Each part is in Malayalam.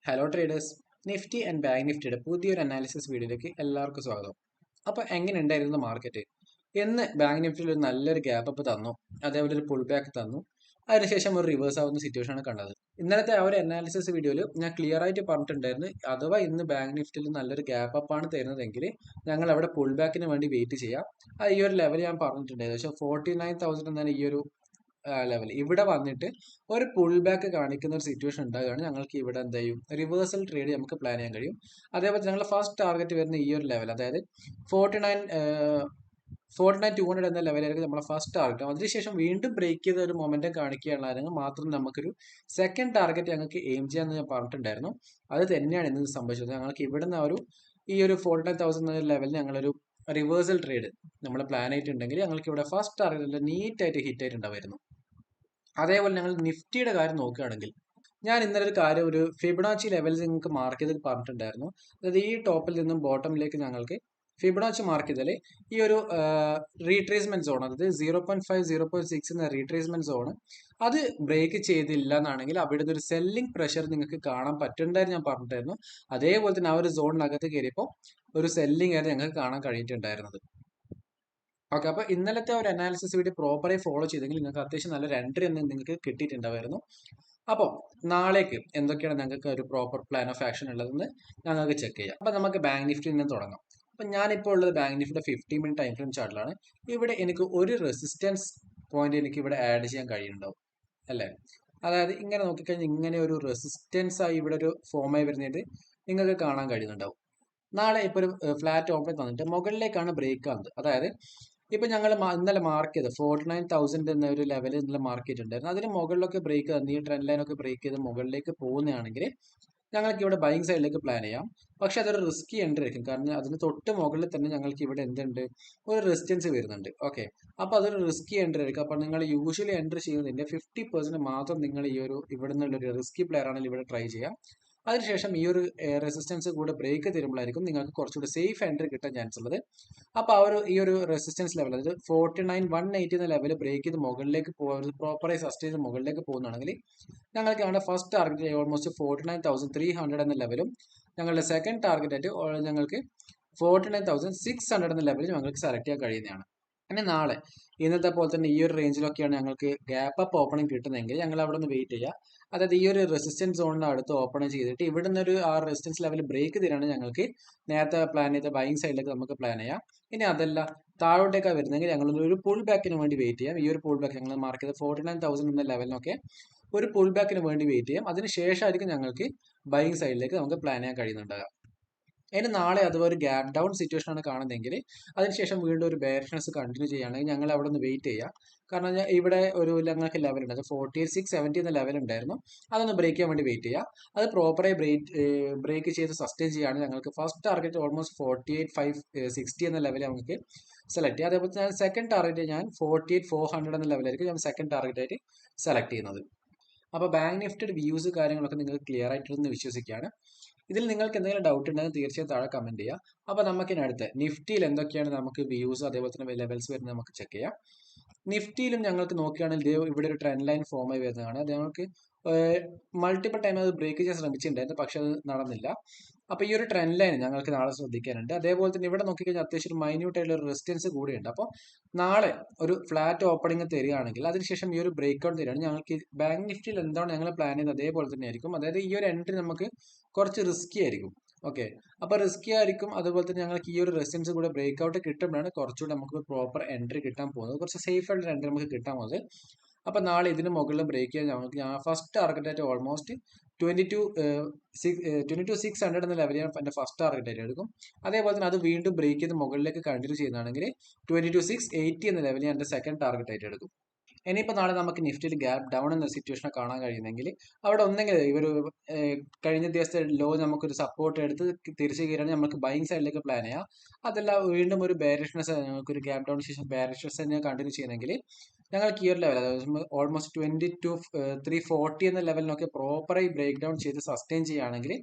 Hello traders. Nifty and bank നിഫ്റ്റിയുടെ പുതിയൊരു അനാലിസിസ് വീഡിയോയിലേക്ക് എല്ലാവർക്കും സ്വാഗതം. അപ്പോൾ എങ്ങനെ ഉണ്ടായിരുന്നു മാർക്കറ്റ്? ഇന്ന് ബാങ്ക് നിഫ്റ്റിയിൽ ഒരു നല്ലൊരു ഗ്യാപ്പ് അപ്പ് തന്നു, അതേപോലെ ഒരു പുൾ ബാക്ക് തന്നു. അതിനുശേഷം ഒരു റിവേഴ്സ് ആവുന്ന സിറ്റുവേഷൻ ആണ് കണ്ടത്. ഇന്നലത്തെ ആ ഒരു അനാലിസിസ് വീഡിയോയിൽ ഞാൻ ക്ലിയർ ആയിട്ട് പറഞ്ഞിട്ടുണ്ടായിരുന്നു, അഥവാ ഇന്ന് ബാങ്ക് നിഫ്റ്റിയിൽ നല്ലൊരു ഗ്യാപ്പ് അപ്പ് ആണ് തരുന്നതെങ്കിൽ ഞങ്ങൾ അവിടെ പുൾ ബാക്കിന് വേണ്ടി വെയിറ്റ് ചെയ്യാം. ആ ഈ ഒരു ലെവൽ ഞാൻ പറഞ്ഞിട്ടുണ്ടായിരുന്നു. പക്ഷേ 49,000 എന്നാണ് ഈ ഒരു ലെവൽ. ഇവിടെ വന്നിട്ട് ഒരു പുൾ ബാക്ക് കാണിക്കുന്ന ഒരു സിറ്റുവേഷൻ ഉണ്ടാകുകയാണ്, ഞങ്ങൾക്ക് ഇവിടെ എന്ത് ചെയ്യും, റിവേഴ്സൽ ട്രേഡ് നമുക്ക് പ്ലാൻ ചെയ്യാൻ കഴിയും. അതേപോലെ ഞങ്ങൾ ഫസ്റ്റ് ടാർഗറ്റ് വരുന്ന ഈ ഒരു ലെവൽ, അതായത് 49,200 എന്ന ലെവലായിരിക്കും നമ്മളെ ഫസ്റ്റ് ടാർഗറ്റ്. അതിനുശേഷം വീണ്ടും ബ്രേക്ക് ചെയ്ത ഒരു മൊമെന്റം കാണിക്കുകയാണെങ്കിൽ മാത്രം നമുക്കൊരു സെക്കൻഡ് ടാർഗറ്റ് ഞങ്ങൾക്ക് എയിം ചെയ്യാമെന്ന് ഞാൻ പറഞ്ഞിട്ടുണ്ടായിരുന്നു. അത് തന്നെയാണ് ഇന്ന് സംഭവിച്ചത്. ഞങ്ങൾക്ക് ഇവിടുന്ന് ഈ ഒരു 49,000 എന്ന ലെവലിൽ ഞങ്ങളൊരു റിവേഴ്സൽ ട്രേഡ് നമ്മൾ പ്ലാൻ ആയിട്ടുണ്ടെങ്കിൽ ഞങ്ങൾക്ക് ഇവിടെ ഫസ്റ്റ് ടാർഗറ്റ് നീറ്റ് ആയിട്ട് ഹിറ്റ് ആയിട്ടുണ്ടായിരുന്നു. അതേപോലെ ഞങ്ങൾ നിഫ്റ്റിയുടെ കാര്യം നോക്കുകയാണെങ്കിൽ, ഞാൻ ഇന്നലെ ഒരു ഫിബൊനാച്ചി ലെവൽസ് നിങ്ങൾക്ക് മാർക്ക് ചെയ്ത് പറഞ്ഞിട്ടുണ്ടായിരുന്നു. അതായത് ഈ ടോപ്പിൽ നിന്നും ബോട്ടമിലേക്ക് ഞങ്ങൾക്ക് ഫിബൊനാച്ചി മാർക്ക് ചെയ്താൽ ഈ ഒരു റീട്രേസ്മെന്റ് സോൺ, അതായത് 0.5 0.6 എന്ന റീട്രേസ്മെന്റ് സോൺ അത് ബ്രേക്ക് ചെയ്തില്ല എന്നാണെങ്കിൽ അവിടുന്ന് ഒരു സെല്ലിംഗ് പ്രഷർ നിങ്ങൾക്ക് കാണാൻ പറ്റുന്നുണ്ടായിരുന്നു, ഞാൻ പറഞ്ഞിട്ടായിരുന്നു. അതേപോലെ തന്നെ ആ ഒരു സോണിനകത്ത് കയറിയപ്പോൾ ഒരു സെല്ലിംഗ് ആയിരുന്നു ഞങ്ങൾക്ക് കാണാൻ കഴിഞ്ഞിട്ടുണ്ടായിരുന്നത്. ഓക്കെ, അപ്പൊ ഇന്നലത്തെ ഒരു അനാലിസിസ് വീഡിയോ പ്രോപ്പറായി ഫോളോ ചെയ്തെങ്കിൽ നിങ്ങൾക്ക് അത്യാവശ്യം നല്ലൊരു എൻട്രി എന്ന് നിങ്ങൾക്ക് കിട്ടിയിട്ടുണ്ടായിരുന്നു. അപ്പോൾ നാളേക്ക് എന്തൊക്കെയാണ് ഞങ്ങൾക്ക് ഒരു പ്രോപ്പർ പ്ലാൻ ഓഫ് ആക്ഷൻ ഉള്ളതെന്ന് ഞങ്ങൾക്ക് ചെക്ക് ചെയ്യാം. അപ്പൊ നമുക്ക് ബാങ്ക് നിഫ്റ്റിയിൽ നിന്ന് തുടങ്ങാം. അപ്പൊ ഞാനിപ്പോൾ ഉള്ളത് ബാങ്ക് നിഫ്റ്റിയുടെ 50 മിനിറ്റ് ടൈം ഫ്രെയിം ചാർട്ടിലാണ്. ഇവിടെ എനിക്ക് ഒരു റെസിസ്റ്റൻസ് പോയിന്റ് എനിക്ക് ഇവിടെ ആഡ് ചെയ്യാൻ കഴിയുന്നുണ്ടാവും, അല്ലേ? അതായത് ഇങ്ങനെ നോക്കിക്കഴിഞ്ഞാൽ ഇങ്ങനെ ഒരു റെസിസ്റ്റൻസ് ആയി ഇവിടെ ഒരു ഫോമായി വരുന്നത് നിങ്ങൾക്ക് കാണാൻ കഴിയുന്നുണ്ടാവും. നാളെ ഇപ്പോൾ ഒരു ഫ്ലാറ്റ് ഓപ്പൺ തന്നിട്ട് മുകളിലേക്കാണ് ബ്രേക്ക് ആകുന്നത്. അതായത് ഇപ്പൊ ഞങ്ങൾ ഇന്നലെ മാർക്ക് ചെയ്ത് 49,000 എന്ന ഒരു ലെവലിൽ ഇന്നലെ മാർക്ക് ചെയ്തിട്ടുണ്ടായിരുന്നു. അതിന് മുകളിലൊക്കെ ബ്രേക്ക് തന്നു, ഈ ട്രെൻഡ് ലൈൻ ഒക്കെ ബ്രേക്ക് ചെയ്ത് മുകളിലേക്ക് പോകുന്നതാണെങ്കിൽ ഞങ്ങൾക്ക് ഇവിടെ ബൈങ് സൈഡിലേക്ക് പ്ലാൻ ചെയ്യാം. പക്ഷെ അതൊരു റിസ്കി എൻട്രി ആയിരിക്കും, കാരണം അതിന് തൊട്ട് മുകളിൽ തന്നെ ഞങ്ങൾക്ക് ഇവിടെ എന്തുണ്ട്, ഒരു റെസിസ്റ്റൻസ് വരുന്നുണ്ട്. ഓക്കെ, അപ്പൊ അതൊരു റിസ്കി എൻട്രി ആയിരിക്കും. അപ്പൊ നിങ്ങൾ യൂഷ്വലി എൻട്രി ചെയ്യുന്നതിന്റെ 50% മാത്രം നിങ്ങൾ ഈ ഒരു ഇവിടെ നിന്നുള്ള ഒരു റിസ്കി പ്ലെയർ ആണെങ്കിൽ ഇവിടെ ട്രൈ ചെയ്യാം. അതിനുശേഷം ഈ ഒരു റെസിസ്റ്റൻസ് കൂടെ ബ്രേക്ക് തരുമ്പോഴായിരിക്കും നിങ്ങൾക്ക് കുറച്ചുകൂടി സേഫ് എൻട്രി കിട്ടാൻ ചാൻസ് ഉള്ളത്. അപ്പൊ ഈ ഒരു റെസിസ്റ്റൻസ് ലെവൽ, അതായത് 49,180 എന്ന ലെവൽ ബ്രേക്ക് ചെയ്ത് മുകളിലേക്ക് പ്രോപ്പറായി സസ്റ്റെയിൻ ചെയ്ത് മുകളിലേക്ക് പോകുന്നതാണെങ്കിൽ ഞങ്ങൾക്ക് ഞങ്ങളുടെ ഫസ്റ്റ് ടാർഗറ്റ് ഓൾമോസ്റ്റ് 49,300 എന്ന ലെവലും ഞങ്ങളുടെ സെക്കൻഡ് ടാർഗറ്റ് ആയിട്ട് ഞങ്ങൾക്ക് 49,600 എന്ന ലെവലിൽ ഞങ്ങൾക്ക് സെലക്ട് ചെയ്യാൻ കഴിയുന്നതാണ്. ഇനി നാളെ ഇന്നത്തെ പോലെ തന്നെ ഈ ഒരു റേഞ്ചിലൊക്കെയാണ് ഞങ്ങൾക്ക് ഗ്യാപ്പ് അപ്പ് ഓപ്പണിംഗ് കിട്ടുന്നതെങ്കിൽ ഞങ്ങൾ അവിടെ നിന്ന് വെയിറ്റ് ചെയ്യുക. അതായത് ഈ ഒരു റെസിസ്റ്റൻസ് സോണിന് അടുത്ത് ഓപ്പൺ ചെയ്തിട്ട് ഇവിടെ നിന്ന് ആ റെസിസ്റ്റൻസ് ലെവൽ ബ്രേക്ക് തരാണ് ഞങ്ങൾക്ക് നേരത്തെ പ്ലാൻ ചെയ്ത ബൈങ് സൈഡിലേക്ക് നമുക്ക് പ്ലാൻ ചെയ്യാം. ഇനി അതല്ല, താഴോട്ടേക്കാണ് വരുന്നെങ്കിൽ ഞങ്ങൾ ഒരു പുൾ ബാക്കിന് വേണ്ടി വെയിറ്റ് ചെയ്യാം. ഈ ഒരു പുൾ ബാക്ക് ഞങ്ങൾ മാർക്ക് ചെയ്ത് 49,000 എന്ന ലെവലിനൊക്കെ ഒരു പുൾ ബാക്കിന് വേണ്ടി വെയിറ്റ് ചെയ്യാം. അതിനുശേഷമായിരിക്കും ഞങ്ങൾക്ക് ബൈങ് സൈഡിലേക്ക് നമുക്ക് പ്ലാൻ ചെയ്യാൻ കഴിയുന്നുണ്ടാകുക. അതിന് നാളെ അഥവാ ഒരു ഗ്യാപ് ഡൗൺ സിറ്റുവേഷൻ ആണ് കാണുന്നതെങ്കിൽ അതിനുശേഷം വീണ്ടും ഒരു ബെയറിഷ്നെസ് കണ്ടിന്യൂ ചെയ്യുകയാണെങ്കിൽ ഞങ്ങൾ അവിടെ നിന്ന് വെയിറ്റ് ചെയ്യുക. കാരണം ഇവിടെ ഒരു ഞങ്ങൾക്ക് ലെവൽ ഉണ്ട്, അത് 48,670 എന്ന ലെവൽ ഉണ്ടായിരുന്നു. അതൊന്ന് ബ്രേക്ക് ചെയ്യാൻ വേണ്ടി വെയിറ്റ് ചെയ്യുക. അത് പ്രോപ്പറായി ബ്രേക്ക് ചെയ്ത് സസ്റ്റെയിൻ ചെയ്യുകയാണെങ്കിൽ ഞങ്ങൾക്ക് ഫസ്റ്റ് ടാർഗറ്റ് ഓൾമോസ്റ്റ് 48,560 എന്ന ലെവൽ നമുക്ക് സെലക്ട് ചെയ്യാം. അതേപോലെ തന്നെ സെക്കൻഡ് ടാർഗറ്റ് ഞാൻ 48,400 എന്ന ലെവലായിരിക്കും ഞാൻ സെക്കൻഡ് ടാർഗറ്റ് ആയിട്ട് സെലക്ട് ചെയ്യുന്നത്. അപ്പോൾ ബാങ്ക് നിഫ്റ്റിയുടെ വ്യൂസ് കാര്യങ്ങളൊക്കെ നിങ്ങൾക്ക് ക്ലിയർ ആയിട്ടെന്ന് വിശ്വസിക്കുകയാണ്. ഇതിൽ നിങ്ങൾക്ക് എന്തെങ്കിലും ഡൗട്ട് ഉണ്ടെങ്കിൽ തീർച്ചയായും താഴെ കമന്റ് ചെയ്യുക. അപ്പോൾ നമുക്കിനി അടുത്ത് നിഫ്റ്റിയിൽ എന്തൊക്കെയാണ് നമുക്ക് വ്യൂസ് അതേപോലെ തന്നെ ലെവൽസ് വരുന്നത് നമുക്ക് ചെക്ക് ചെയ്യാം. നിഫ്റ്റിയിലും ഞങ്ങൾക്ക് നോക്കുകയാണെങ്കിൽ ഇവിടെ ഒരു ട്രെൻഡ് ലൈൻ ഫോം ആയി വരുന്നതാണ്. അത് ഞങ്ങൾക്ക് മൾട്ടിപ്പിൾ ടൈം അത് ബ്രേക്ക് ചെയ്യാൻ ശ്രമിച്ചിട്ടുണ്ടായിരുന്നു, പക്ഷെ അത് നടന്നില്ല. അപ്പൊ ഈ ഒരു ട്രെൻഡ് ലൈൻ ഞങ്ങൾക്ക് നാളെ ശ്രദ്ധിക്കാനുണ്ട്. അതേപോലെ തന്നെ ഇവിടെ നോക്കിക്കഴിഞ്ഞാൽ അത്യാവശ്യം ഒരു മൈന്യൂട്ട് ആയിട്ടുള്ള ഒരു റെസിസ്റ്റൻസ് കൂടിയുണ്ട്. അപ്പോൾ നാളെ ഒരു ഫ്ലാറ്റ് ഓപ്പണിംഗ് തരികയാണെങ്കിൽ അതിനുശേഷം ഈ ഒരു ബ്രേക്ക് ഔട്ട് തരികയാണ് ഞങ്ങൾക്ക് ബാങ്ക് നിഫ്റ്റിയിൽ എന്താണ് ഞങ്ങൾ പ്ലാൻ ചെയ്യുന്നത് അതേപോലെ തന്നെ ആയിരിക്കും. അതായത് ഈ ഒരു എൻട്രി നമുക്ക് കുറച്ച് റിസ്കി ആയിരിക്കും. ഓക്കെ, അപ്പൊ റിസ്കി ആയിരിക്കും. അതുപോലെ തന്നെ ഞങ്ങൾക്ക് ഈ ഒരു റെസിസ്റ്റൻസ് കൂടെ ബ്രേക്ക് ഔട്ട് കിട്ടുമ്പോഴാണ് കുറച്ചുകൂടി നമുക്ക് പ്രോപ്പർ എൻട്രി കിട്ടാൻ പോകുന്നത്, കുറച്ച് സേഫ് ആയിട്ടുള്ള എൻട്രി നമുക്ക് കിട്ടാൻ പോകുന്നത്. അപ്പൊ നാളെ ഇതിന് മുകളിൽ ബ്രേക്ക് ചെയ്യാൻ ഞങ്ങൾക്ക് ഫസ്റ്റ് ടാർഗറ്റ് ആയിട്ട് ഓൾമോസ്റ്റ് 22,600 എന്ന ലെവൽ ഞാൻ എൻ്റെ ഫസ്റ്റ് ടാർഗറ്റ് ആയിട്ട് എടുക്കും. അതേപോലെ തന്നെ അത് വീണ്ടും ബ്രേക്ക് ചെയ്ത് മുകളിലേക്ക് കണ്ടിന്യൂ ചെയ്യുന്നതാണെങ്കിൽ 22,680 എന്ന ലെവൽ ഞാൻ എൻ്റെ സെക്കൻഡ് ടാർഗറ്റ് ആയിട്ട് എടുക്കും. ഇനിയിപ്പോൾ നാളെ നമുക്ക് നിഫ്റ്റിയിൽ ഗ്യാപ്പ് ഡൗൺ എന്ന സിറ്റുവേഷനെ കാണാൻ കഴിയുന്നെങ്കിൽ അവിടെ ഒന്നെങ്കിൽ ഇവർ കഴിഞ്ഞ ദിവസത്തെ ലോ നമുക്കൊരു സപ്പോർട്ട് എടുത്ത് തിരിച്ചു കയറുകയാണെങ്കിൽ നമുക്ക് ബൈങ് സൈഡിലേക്ക് പ്ലാൻ ചെയ്യാം. അതല്ല വീണ്ടും ഒരു ബെയറിഷ്നെസ്, നമുക്കൊരു ഗ്യാപ്പ് ഡൗൺ ശേഷം ബെയറിഷ്നെസ് തന്നെ കണ്ടിന്യൂ ചെയ്യുന്നെങ്കിൽ ഞങ്ങൾക്ക് ഈ ഒരു ലെവൽ, അതായത് ഓൾമോസ്റ്റ് 22,340 എന്ന ലെവലിനൊക്കെ പ്രോപ്പറായി ബ്രേക്ക് ഡൗൺ ചെയ്ത് സസ്റ്റെയിൻ ചെയ്യുകയാണെങ്കിൽ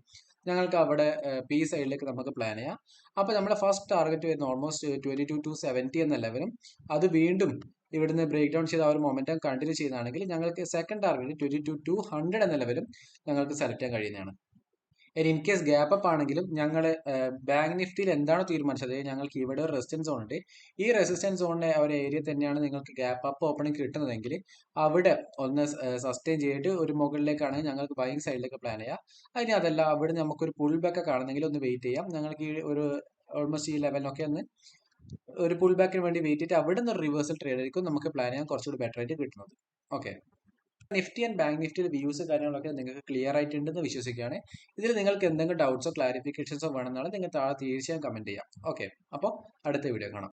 ഞങ്ങൾക്ക് അവിടെ പി സൈഡിലേക്ക് നമുക്ക് പ്ലാൻ ചെയ്യാം. അപ്പോൾ നമ്മുടെ ഫസ്റ്റ് ടാർഗറ്റ് വരുന്ന ഓൾമോസ്റ്റ് 22,270 എന്ന ലെവലും അത് വീണ്ടും ഇവിടുന്ന് ബ്രേക്ക് ഡൗൺ ചെയ്ത് ആ ഒരു മൊമെന്റം കണ്ടിന്യൂ ചെയ്യുന്നതാണെങ്കിൽ ഞങ്ങൾക്ക് സെക്കൻഡ് ടാർഗറ്റ് 22,200 എന്ന ലെവലും ഞങ്ങൾക്ക് സെലക്ട് ചെയ്യാൻ കഴിയുന്നതാണ്. ഇനി ഇൻ കേസ് ഗ്യാപ്പ് അപ്പ് ആണെങ്കിലും ഞങ്ങൾ ബാങ്ക് നിഫ്റ്റിയിൽ എന്താണോ തീരുമാനിച്ചത്, ഞങ്ങൾക്ക് ഇവിടെ ഒരു റെസിസ്റ്റൻസ് സോൺ ഉണ്ട്, ഈ റെസിസ്റ്റൻസ് സോണിന്റെ ഒരു ഏരിയ തന്നെയാണ് നിങ്ങൾക്ക് ഗ്യാപ്പ് അപ്പ് ഓപ്പണിംഗ് കിട്ടുന്നതെങ്കിൽ അവിടെ ഒന്ന് സസ്റ്റെയിൻ ചെയ്തിട്ട് ഒരു മുകളിലേക്കാണെങ്കിൽ ഞങ്ങൾക്ക് ബൈങ് സൈഡിലേക്ക് പ്ലാൻ ചെയ്യാം. അതിന് അതല്ല അവിടെ നമുക്കൊരു പുൾ ബാക്ക് ഒക്കെ ആണെന്നെങ്കിൽ ഒന്ന് വെയിറ്റ് ചെയ്യാം. ഞങ്ങൾക്ക് ഈ ഒരു ഓൾമോസ്റ്റ് ഈ ലെവലിനൊക്കെ ഒന്ന് ഒരു പുൾ ബാക്കിന് വേണ്ടി വെയിറ്റ് ചെയ്തിട്ട് അവിടെ നിന്ന് ഒരു റിവേഴ്സൽ ട്രേഡ് ആയിരിക്കും നമുക്ക് പ്ലാൻ ചെയ്യാൻ കുറച്ചുകൂടി ബെറ്റർ ആയിട്ട് കിട്ടുന്നത്. ഓക്കെ, നിഫ്റ്റി ആൻഡ് ബാങ്ക് നിഫ്റ്റിയുടെ വ്യൂസ് കാര്യങ്ങളൊക്കെ നിങ്ങൾക്ക് ക്ലിയർ ആയിട്ടുണ്ടെന്ന് വിശ്വസിക്കുകയാണ്. ഇതിൽ നിങ്ങൾക്ക് എന്തെങ്കിലും ഡൗട്ട്സോ ക്ലാരിഫിക്കേഷൻസോ വേണമെന്നാണ് നിങ്ങൾ താഴെ തീർച്ചയായും കമന്റ് ചെയ്യാം. ഓക്കെ, അപ്പോൾ അടുത്ത വീഡിയോ കാണാം.